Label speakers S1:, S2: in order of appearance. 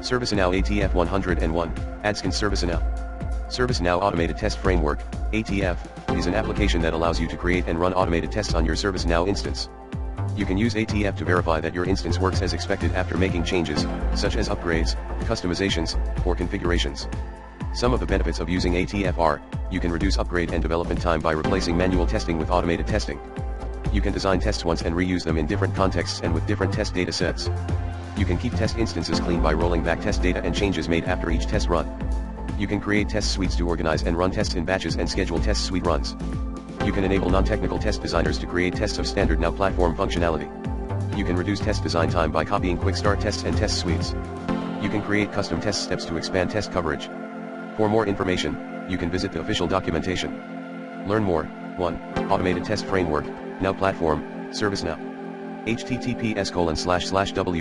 S1: Servicenow ATF 101, AddSeconds Servicenow. Servicenow Automated Test Framework, ATF, is an application that allows you to create and run automated tests on your Servicenow instance. You can use ATF to verify that your instance works as expected after making changes, such as upgrades, customizations, or configurations. Some of the benefits of using ATF are, you can reduce upgrade and development time by replacing manual testing with automated testing. You can design tests once and reuse them in different contexts and with different test data sets. You can keep test instances clean by rolling back test data and changes made after each test run. You can create test suites to organize and run tests in batches and schedule test suite runs. You can enable non-technical test designers to create tests of standard Now platform functionality. You can reduce test design time by copying quick start tests and test suites. You can create custom test steps to expand test coverage. For more information, you can visit the official documentation. Learn more. 1. Automated Test Framework, Now Platform, Servicenow. https://w